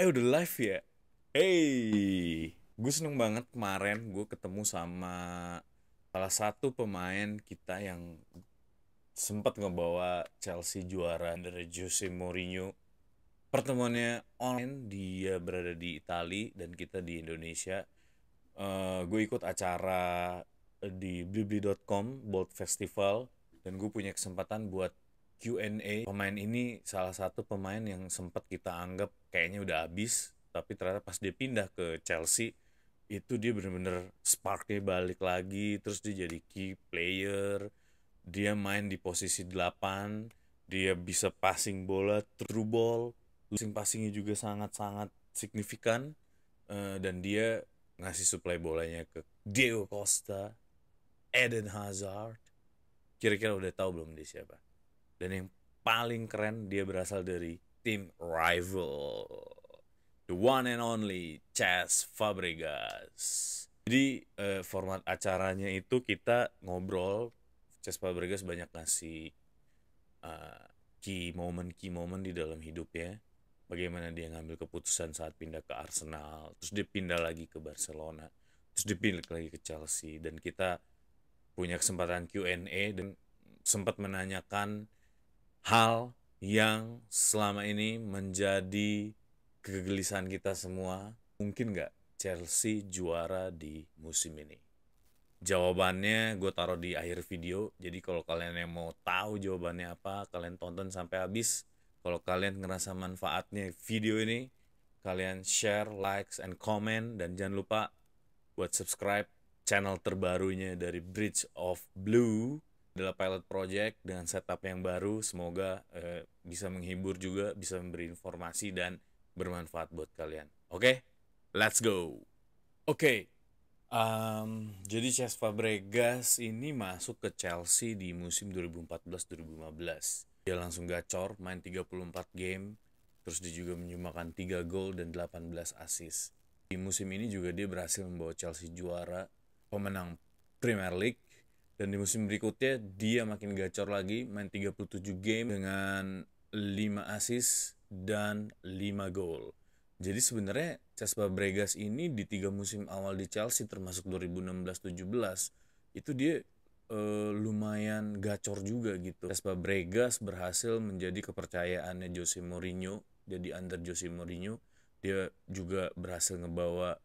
Udah live ya? Gue seneng banget kemarin gue ketemu sama salah satu pemain kita yang sempat ngebawa Chelsea juara dari Jose Mourinho. Pertemuannya online, dia berada di Italia dan kita di Indonesia. Gue ikut acara di blibli.com Bold Festival dan gue punya kesempatan buat Q&A. Pemain ini salah satu pemain yang sempat kita anggap kayaknya udah habis, tapi ternyata pas dia pindah ke Chelsea itu dia bener-bener sparknya balik lagi, terus dia jadi key player. Dia main di posisi 8, dia bisa passing bola through ball, passingnya juga sangat-sangat signifikan. Dan dia ngasih supply bolanya ke Diego Costa, Eden Hazard. Kira-kira udah tahu belum dia siapa? Dan yang paling keren, dia berasal dari tim rival, the one and only Cesc Fabregas. Jadi format acaranya itu kita ngobrol. Cesc Fabregas banyak ngasih uh, key moment di dalam hidupnya, bagaimana dia ngambil keputusan saat pindah ke Arsenal, terus dia pindah lagi ke Barcelona, terus dia pindah lagi ke Chelsea. Dan kita punya kesempatan Q&A dan sempat menanyakan hal yang selama ini menjadi kegelisahan kita semua. Mungkin nggak Chelsea juara di musim ini? Jawabannya gue taruh di akhir video. Jadi kalau kalian yang mau tahu jawabannya apa, kalian tonton sampai habis. Kalau kalian ngerasa manfaatnya video ini, kalian share, likes, and comment. Dan jangan lupa buat subscribe channel terbarunya dari Bridge of Blue. Adalah pilot project dengan setup yang baru. Semoga bisa menghibur juga, bisa memberi informasi dan bermanfaat buat kalian. Oke, let's go. Oke, jadi Cesc Fabregas ini masuk ke Chelsea di musim 2014-2015. Dia langsung gacor, main 34 game, terus dia juga menyumbangkan 3 gol dan 18 assist. Di musim ini juga dia berhasil membawa Chelsea juara, pemenang Premier League. Dan di musim berikutnya dia makin gacor lagi, main 37 game dengan 5 assist dan 5 gol. Jadi sebenarnya Cesc Fabregas ini di 3 musim awal di Chelsea, termasuk 2016-17, itu dia lumayan gacor juga gitu. Cesc Fabregas berhasil menjadi kepercayaannya Jose Mourinho. Jadi under Jose Mourinho dia juga berhasil ngebawa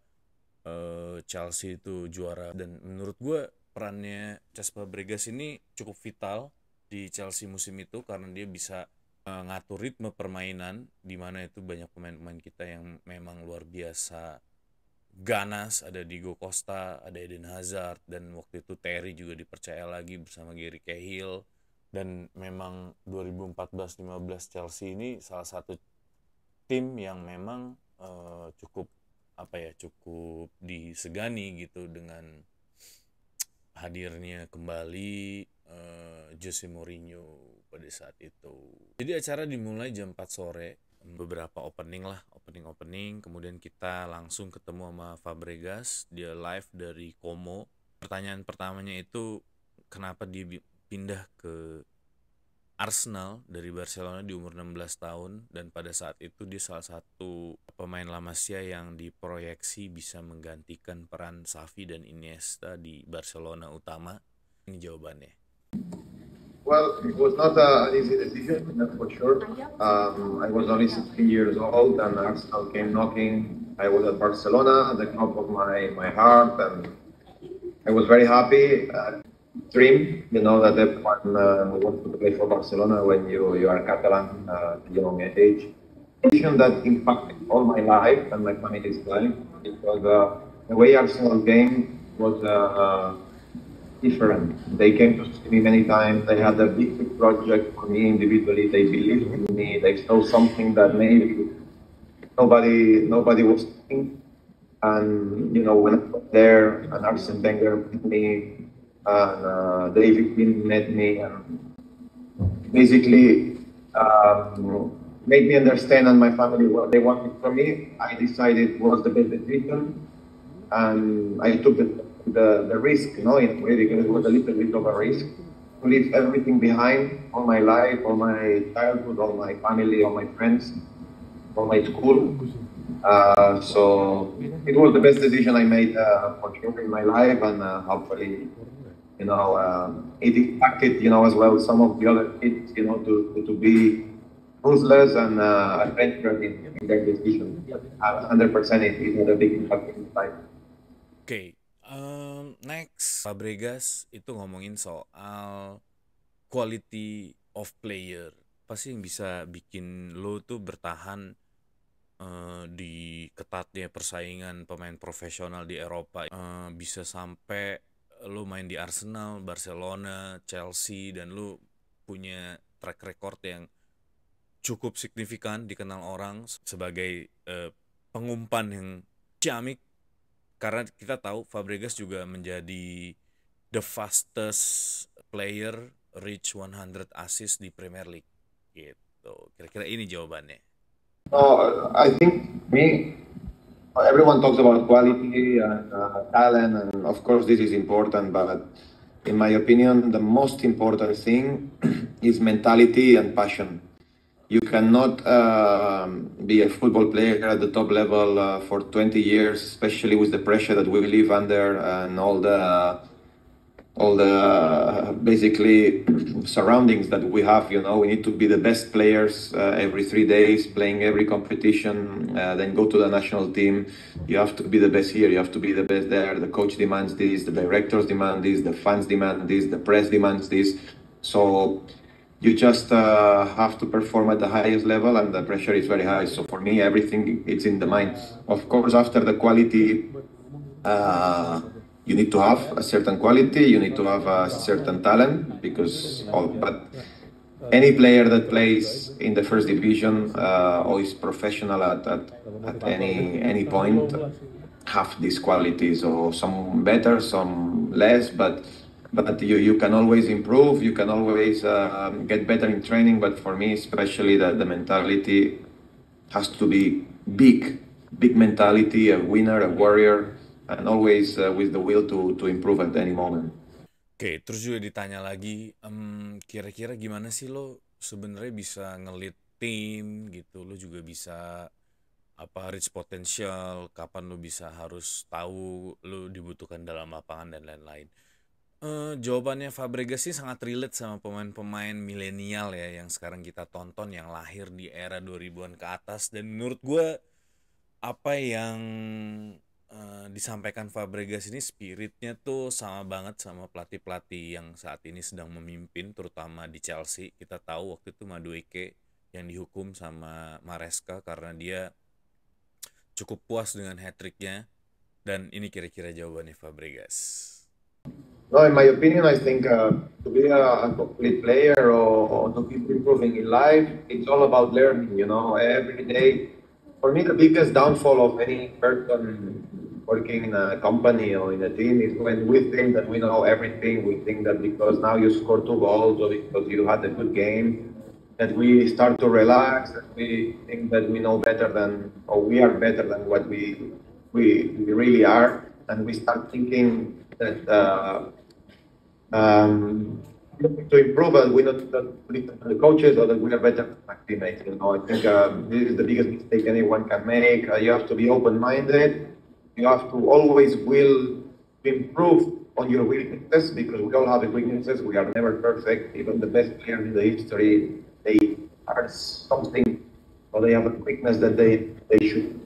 Chelsea itu juara. Dan menurut gue perannya Cesc Fabregas ini cukup vital di Chelsea musim itu karena dia bisa ngatur ritme permainan, di mana itu banyak pemain-pemain kita yang memang luar biasa ganas. Ada Diego Costa, ada Eden Hazard, dan waktu itu Terry juga dipercaya lagi bersama Gary Cahill. Dan memang 2014-15 Chelsea ini salah satu tim yang memang cukup cukup disegani gitu dengan hadirnya kembali Jose Mourinho pada saat itu. Jadi acara dimulai jam 4 sore, beberapa opening lah, opening, kemudian kita langsung ketemu sama Fabregas, dia live dari Como. Pertanyaan pertamanya itu kenapa dia pindah ke Arsenal dari Barcelona di umur 16 tahun, dan pada saat itu dia salah satu pemain La Masia yang diproyeksi bisa menggantikan peran Xavi dan Iniesta di Barcelona utama. Ini jawabannya. Well, it was not an easy decision, that's for sure. I was only 16 years old and Arsenal came knocking. I was at Barcelona, the club of my heart, and I was very happy. Dream, you know, that everyone wants to play for Barcelona when you are Catalan at a young age. Decision that impacted all my life and my family's life because the way Arsenal game was different. They came to see me many times. They had a big project for me individually. They believed in me. They saw something that maybe nobody was seeing. And you know, when I was there, and Arsene Wenger met me, and David Bean met me, and basically made me understand and my family what they wanted from me. I decided it was the best decision, and I took the risk, you know, in a way, because it was a little bit of a risk to leave everything behind, all my life, all my childhood, all my family, all my friends, all my school, So it was the best decision I made for sure in my life, and hopefully, it impacted, as well some of the other kids, to be ruthless and adventurous in their decision. 100% it had a big impact in my life. Oke, next Fabregas itu ngomongin soal quality of player. Apa sih yang bisa bikin lo tuh bertahan di ketatnya persaingan pemain profesional di Eropa, bisa sampai lo main di Arsenal, Barcelona, Chelsea, dan lo punya track record yang cukup signifikan, dikenal orang sebagai pengumpan yang ciamik, karena kita tahu Fabregas juga menjadi the fastest player reach 100 assist di Premier League gitu. Kira-kira ini jawabannya. I think everyone talks about quality and talent, and of course this is important, but in my opinion, the most important thing is mentality and passion. You cannot be a football player at the top level for 20 years, especially with the pressure that we live under and all the basically surroundings that we have. We need to be the best players every 3 days, playing every competition, then go to the national team. You have to be the best here, you have to be the best there. The coach demands this, the directors demand this, the fans demand this, the press demands this. So you just have to perform at the highest level, and the pressure is very high. So for me, everything it's in the mind. Of course, after the quality, you need to have a certain quality, you need to have a certain talent, but any player that plays in the first division or is professional at any point have these qualities, or some better, some less, but you can always improve, you can always get better in training. But for me, especially, the mentality has to be big mentality, a winner, a warrior, and always with the will to improve at any moment. Oke, terus juga ditanya lagi, kira-kira gimana sih lo sebenarnya bisa ngelit tim gitu, lo juga bisa reach potential, kapan lo bisa harus tahu lo dibutuhkan dalam lapangan dan lain-lain. Jawabannya Fabregas sih sangat relate sama pemain-pemain milenial ya yang sekarang kita tonton, yang lahir di era 2000-an ke atas. Dan menurut gue apa yang disampaikan Fabregas ini, spiritnya tuh sama banget sama pelatih-pelatih yang saat ini sedang memimpin, terutama di Chelsea. Kita tahu waktu itu Madueke yang dihukum sama Maresca karena dia cukup puas dengan hat-tricknya. Dan ini kira-kira jawabannya Fabregas. No, in my opinion, I think to be a complete player, or to keep improving in life, it's all about learning, every day. For me, the biggest downfall of any person working in a company or in a team is when we think that we know everything. We think that because now you score 2 goals or because you had a good game, that we start to relax, that we think that we know better than, or we are better than what we really are. And we start thinking that to improve, we not the coaches, or that we are better than my teammates. I think this is the biggest mistake anyone can make. You have to be open-minded. You have to always will improve on your weaknesses, because we all have weaknesses. We are never perfect. Even the best players in the history, they are something, or they have a weakness that they should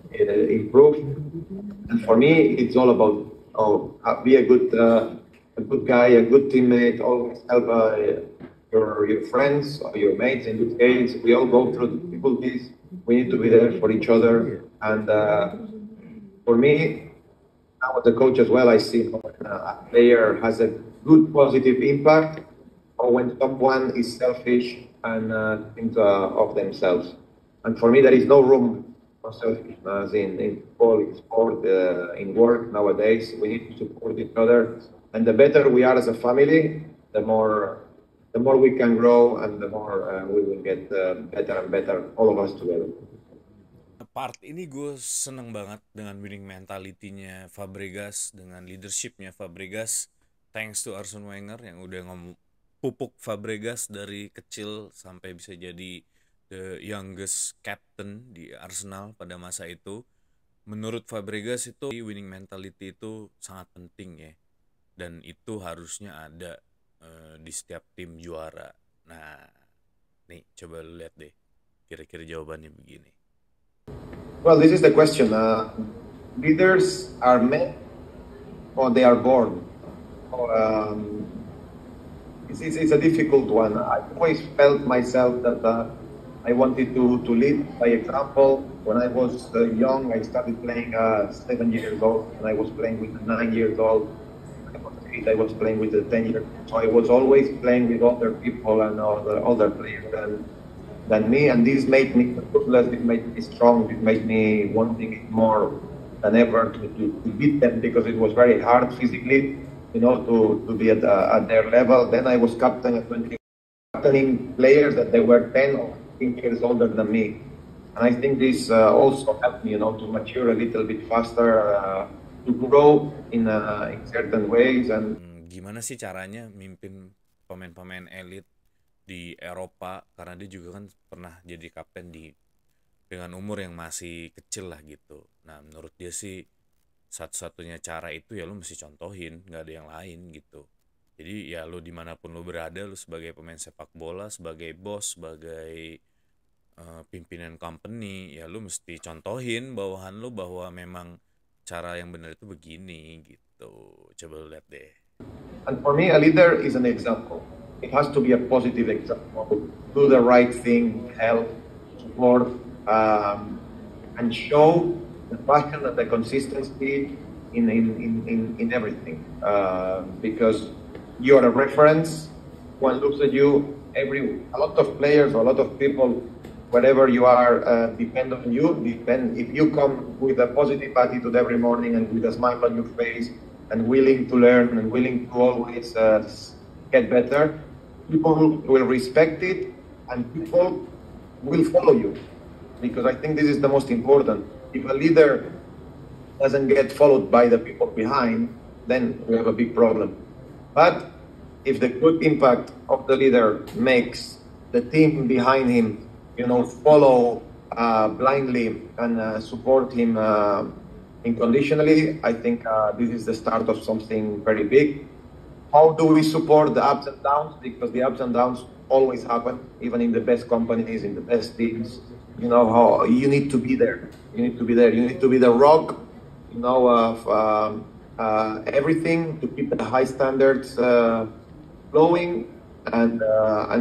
improve. And for me, it's all about be a good guy, a good teammate. Always help your friends or your mates. In this case, we all go through difficulties. We need to be there for each other. And for me, now as a coach as well, I see when a player has a good positive impact, or when someone is selfish and thinks of themselves. And for me, there is no room for selfishness in football, in sport, in work nowadays. We need to support each other. And the better we are as a family, the more we can grow, and the more we will get better and better, all of us together. Part ini gue seneng banget dengan winning mentality-nya Fabregas, dengan leadership-nya Fabregas. Thanks to Arsene Wenger yang udah pupuk Fabregas dari kecil sampai bisa jadi the youngest captain di Arsenal pada masa itu. menurut Fabregas itu winning mentality itu sangat penting ya, dan itu harusnya ada di setiap tim juara. Nah, nih coba lu lihat deh, kira-kira jawabannya begini. Well, this is the question. Leaders are meant or they are born. Or, it's a difficult one. I always felt myself that I wanted to lead by example. When I was young, I started playing 7 years old, and I was playing with 9 years old. When I was 8, I was playing with the 10 years. So I was always playing with other people and other players than me, and this made me ruthless. It made me strong. It made me wanting it more than ever to beat them, because it was very hard physically, to be at their level. Then I was captaining players that they were 10 or 15 years older than me. And I think this also helped me, to mature a little bit faster, to grow in certain ways. And gimana sih caranya mimpin pemain-pemain elit di Eropa, karena dia juga kan pernah jadi kapten dengan umur yang masih kecil lah gitu. Nah, menurut dia sih satu-satunya cara itu ya lu mesti contohin, nggak ada yang lain gitu. Jadi ya lu dimanapun lu berada, lu sebagai pemain sepak bola, sebagai bos, sebagai pimpinan company, ya lu mesti contohin bawahan lu bahwa memang cara yang benar itu begini gitu. Coba lu lihat deh. And for me, a leader is an example. It has to be a positive example. Do the right thing, help, support, and show the passion and the consistency in everything. Because you're a reference. One looks at you. A lot of players, a lot of people, wherever you are, depend on you. If you come with a positive attitude every morning and with a smile on your face and willing to learn and willing to always get better, people will respect it and people will follow you. Because I think this is the most important. If a leader doesn't get followed by the people behind, then we have a big problem. But if the good impact of the leader makes the team behind him, follow blindly and support him unconditionally, I think this is the start of something very big. How do we support the ups and downs? Because the ups and downs always happen, even in the best companies, in the best teams. How you need to be there. You need to be there. You need to be the rock, of everything, to keep the high standards flowing. And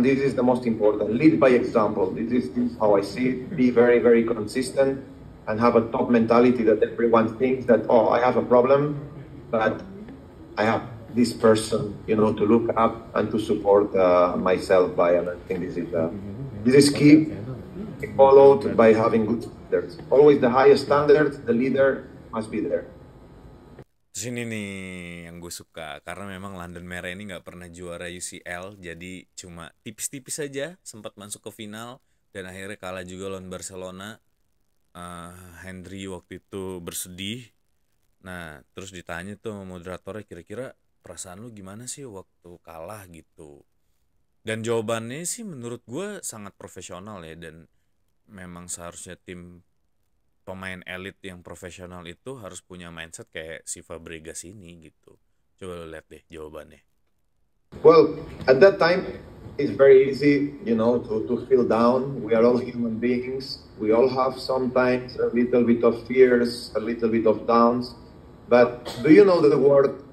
this is the most important. Lead by example. This is how I see it. Be very, very consistent and have a top mentality that everyone thinks that, I have a problem, but I have this person, to look up and to support myself by. And I think this is key. Followed by having good standards. Always the highest standards, the leader must be there. Sini nih yang gue suka, karena memang London Merah ini nggak pernah juara UCL, jadi cuma tipis-tipis saja sempat masuk ke final dan akhirnya kalah juga lawan Barcelona. Henry waktu itu bersedih. Nah, terus ditanya tuh sama moderatornya, kira-kira perasaan lu gimana sih waktu kalah gitu. Dan jawabannya sih menurut gue sangat profesional ya, dan memang seharusnya tim pemain elit yang profesional itu harus punya mindset kayak si Fabregas ini gitu. Coba lo lihat deh jawabannya. Well, at that time it's very easy, to feel down. We are all human beings. We all have sometimes a little bit of fears, a little bit of downs. But do you know the word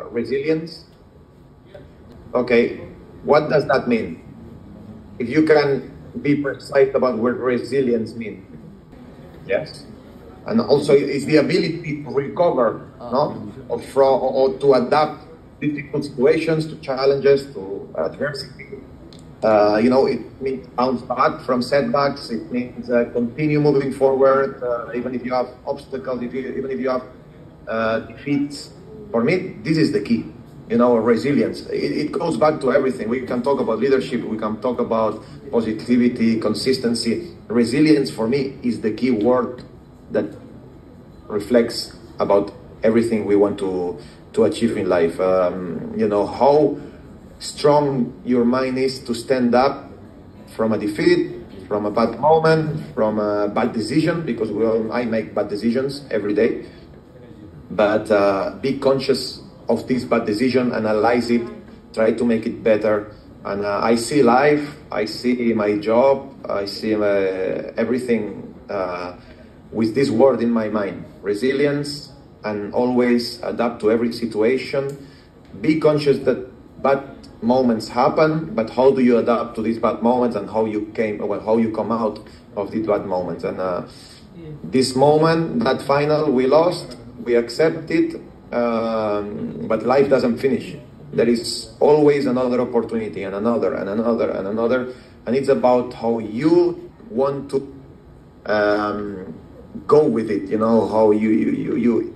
resilience? Okay, what does that mean? If you can be precise about what resilience means. Yes. And also it's the ability to recover, or to adapt difficult situations, to challenges, to adversity. It means bounce back from setbacks. It means continue moving forward, even if you have obstacles, even if you have defeats. For me, this is the key. Resilience. It goes back to everything. We can talk about leadership. We can talk about positivity, consistency. Resilience for me is the key word that reflects about everything we want to achieve in life. How strong your mind is to stand up from a defeat, from a bad moment, from a bad decision, because I make bad decisions every day. But be conscious of this bad decision, analyze it, try to make it better. And I see life, I see my job, I see everything with this word in my mind: resilience, and always adapt to every situation. Be conscious that bad moments happen, but how do you adapt to these bad moments, and how you come out of these bad moments. And this moment, that final, we lost, we accept it, but life doesn't finish. There is always another opportunity, and another, and another, and another, and it's about how you want to go with it, how you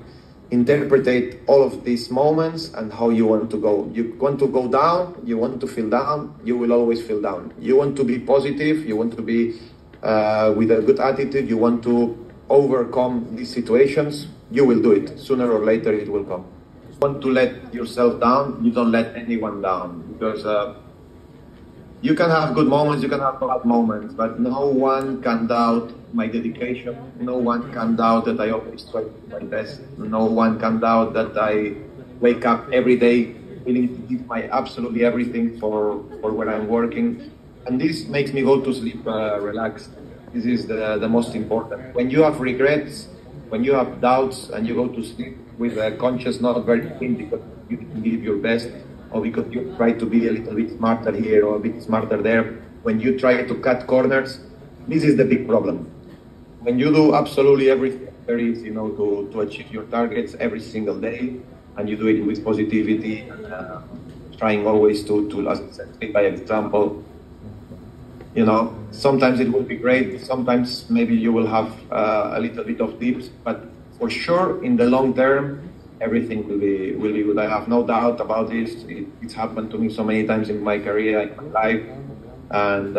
interpret all of these moments, and how you want to go. You want to go down, you want to feel down, you will always feel down. You want to be positive, you want to be with a good attitude, you want to overcome these situations, you will do it. Sooner or later it will come. You want to let yourself down, you don't let anyone down, because you can have good moments, you can have bad moments, but no one can doubt my dedication. No one can doubt that I always try to do my best. No one can doubt that I wake up every day willing to give my absolutely everything for where I'm working. And this makes me go to sleep relaxed. This is the most important. When you have regrets, when you have doubts, and you go to sleep with a conscience not very clean because you didn't give your best, or because you try to be a little bit smarter here or a bit smarter there, when you try to cut corners, this is the big problem. When you do absolutely everything there is, to achieve your targets every single day, and you do it with positivity, and trying always to as I said, take by example. Sometimes it will be great, sometimes maybe you will have a little bit of dips, but for sure, in the long term, everything will be good. I have no doubt about this. It's happened to me so many times in my career, in my life, and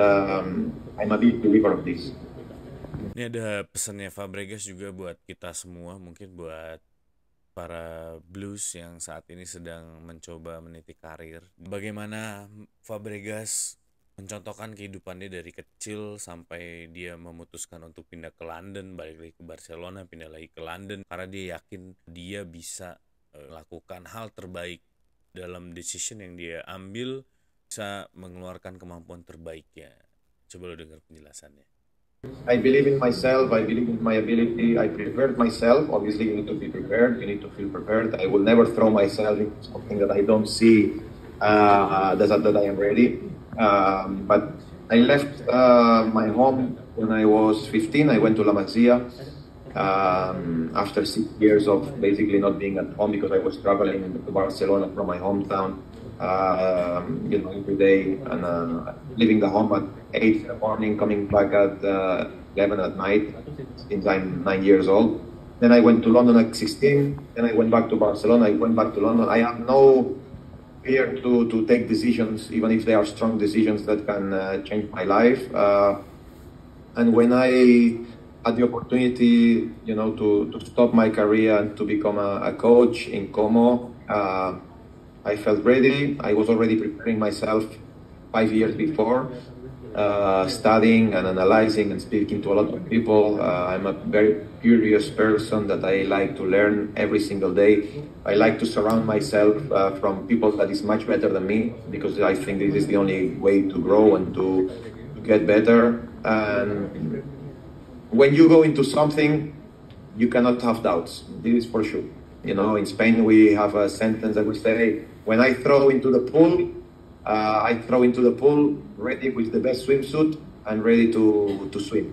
I'm a big believer of this. Ini ada pesannya Fabregas juga buat kita semua, mungkin buat para blues yang saat ini sedang mencoba meniti karir. Bagaimana Fabregas mencontohkan kehidupannya dari kecil sampai dia memutuskan untuk pindah ke London, balik lagi ke Barcelona, pindah lagi ke London, karena dia yakin dia bisa lakukan hal terbaik dalam decision yang dia ambil, bisa mengeluarkan kemampuan terbaiknya. Coba lo dengar penjelasannya. I believe in myself, I believe in my ability, I prepared myself. Obviously, you need to be prepared, you need to feel prepared. I will never throw myself into something that I don't see that I am ready. But I left my home when I was 15. I went to La Masia after 6 years of basically not being at home because I was traveling to Barcelona from my hometown. Every day, and leaving the home at 8 in the morning, coming back at 11 at night, since I'm 9 years old. Then I went to London at 16, then I went back to Barcelona, I went back to London. I have no fear to take decisions, even if they are strong decisions that can change my life. And when I had the opportunity, to stop my career and to become a coach in Como, I felt ready. I was already preparing myself 5 years before, studying and analyzing and speaking to a lot of people. I'm a very curious person that I like to learn every single day. I like to surround myself from people that is much better than me, because I think this is the only way to grow and to get better. And when you go into something, you cannot have doubts. This is for sure. In Spain we have a sentence that we say, when I throw into the pool, I throw into the pool ready with the best swimsuit and ready to swim.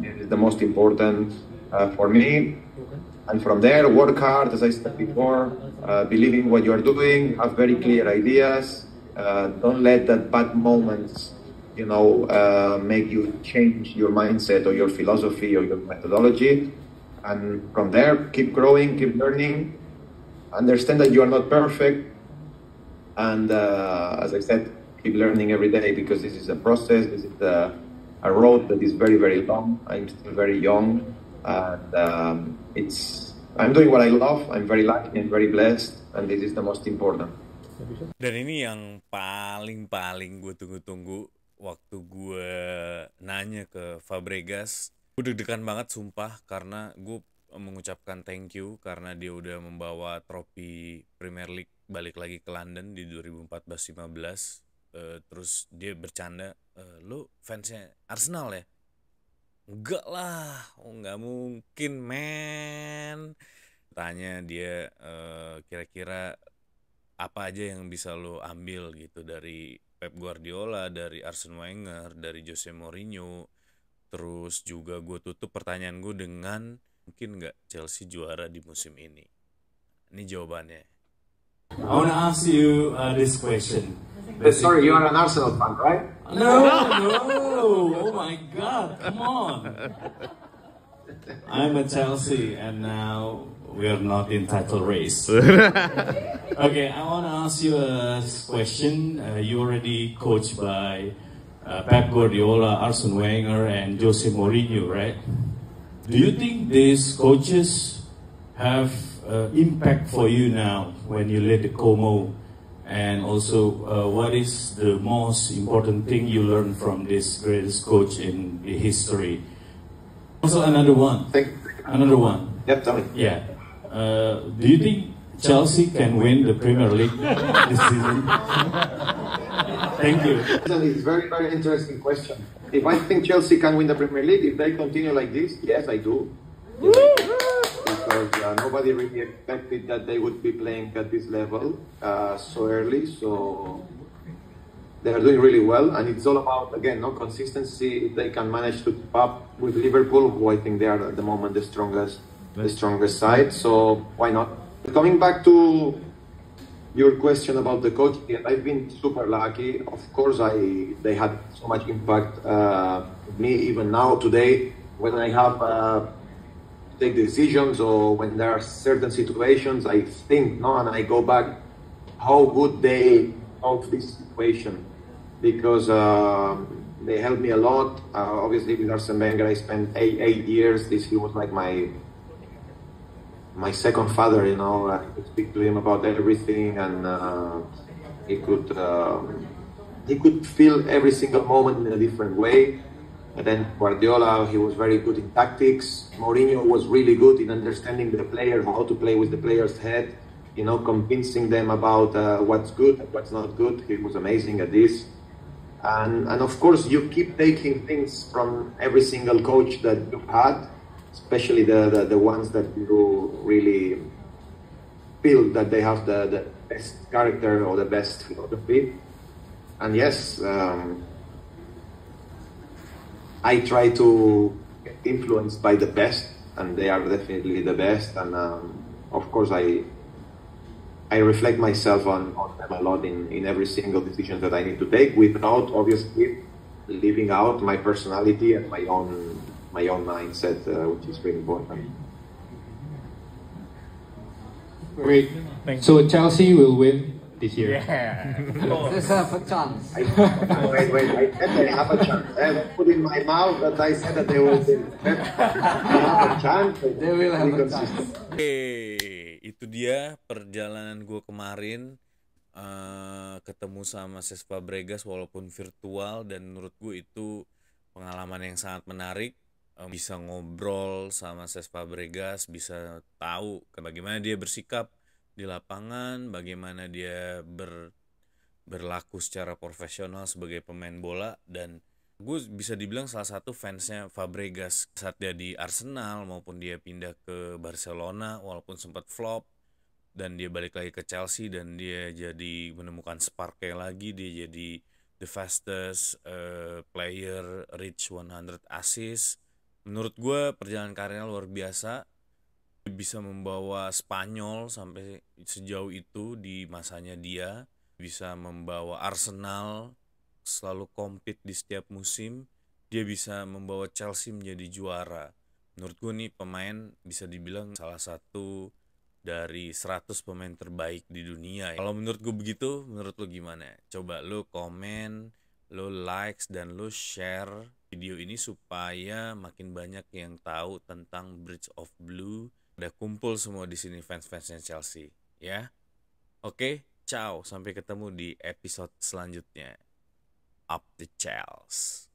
It is the most important for me. And from there, work hard, as I said before, believe in what you are doing, have very clear ideas, don't let that bad moments, make you change your mindset or your philosophy or your methodology. And from there, keep growing, keep learning, understand that you are not perfect. And as I said, keep learning every day, because this is a process, this is a road that is very, very long. I'm still very young. And I'm doing what I love, I'm very lucky and very blessed, and this is the most important. Dan ini yang paling gue tunggu-tunggu waktu gue nanya ke Fabregas, gue deg-degan banget sumpah, karena gue mengucapkan thank you karena dia udah membawa trofi Premier League balik lagi ke London di 2014-15. Terus dia bercanda, lu fansnya Arsenal ya? Enggak lah, oh, nggak mungkin men. Tanya dia, kira-kira apa aja yang bisa lo ambil gitu dari Pep Guardiola, dari Arsene Wenger, dari Jose Mourinho. Terus juga gue tutup pertanyaan gue dengan, mungkin nggak Chelsea juara di musim ini? Ini jawabannya. I want to ask you this question. Sorry, you are an Arsenal fan, right? No, oh my God, come on. I'm a Chelsea, and now we are not in title race. Okay, I want to ask you a question. You already coached by Pep Guardiola, Arsene Wenger, and Jose Mourinho, right? Do you think these coaches have impact for you now when you lead the Como? And also, what is the most important thing you learned from this greatest coach in the history? Also, another one. Another one. Yep, tell me. Yeah. Do you think Chelsea can win the Premier League this season? Thank you. It's a very, very interesting question. If I think Chelsea can win the Premier League, if they continue like this, yes, I do. Because nobody really expected that they would be playing at this level so early. So they are doing really well, and it's all about, again, no consistency. If they can manage to keep up with Liverpool, who I think they are at the moment the strongest side. So why not? Coming back to your question about the coach, I've been super lucky. Of course, they had so much impact with me even now today when I have take decisions, or when there are certain situations, I think, and I go back how good they out this situation, because they helped me a lot. Obviously, with Arsene Wenger, I spent eight years. He was like my second father. I could speak to him about everything, and he could feel every single moment in a different way. And then Guardiola, he was very good in tactics. Mourinho was really good in understanding the player, how to play with the player's head, convincing them about what's good and what's not good. He was amazing at this. And of course, you keep taking things from every single coach that you've had, especially the ones that you really feel that they have the best character or the best philosophy. And yes, I try to get influenced by the best, and they are definitely the best. And of course, I reflect myself on them a lot in every single decision that I need to take, without obviously leaving out my personality and my own mindset, which is very important. Great. So Chelsea will win this year. Yeah. They have a chance. Wait, I said they have a chance. I haven't put in my mouth that I said that they will win. They have a chance. They will have a chance. Itu dia perjalanan gue kemarin, ketemu sama Cesc Fabregas walaupun virtual, dan menurut gue itu pengalaman yang sangat menarik. Bisa ngobrol sama Cesc Fabregas, bisa tahu bagaimana dia bersikap di lapangan, bagaimana dia berlaku secara profesional sebagai pemain bola. Dan gue bisa dibilang salah satu fansnya Fabregas saat dia di Arsenal maupun dia pindah ke Barcelona walaupun sempat flop, dan dia balik lagi ke Chelsea dan dia jadi menemukan sparknya lagi. Dia jadi the fastest player, reach 100 assist. Menurut gue perjalanan karirnya luar biasa. Dia bisa membawa Spanyol sampai sejauh itu di masanya dia, bisa membawa Arsenal selalu compete di setiap musim. Dia bisa membawa Chelsea menjadi juara. Menurut gue nih pemain bisa dibilang salah satu dari 100 pemain terbaik di dunia. Kalau menurut gue begitu, menurut lo gimana? Coba lo komen, lo likes, dan lo share video ini supaya makin banyak yang tahu tentang Bridge of Blue. Udah kumpul semua di sini fans-fansnya Chelsea, ya. Oke, ciao, sampai ketemu di episode selanjutnya. up the Chelsea.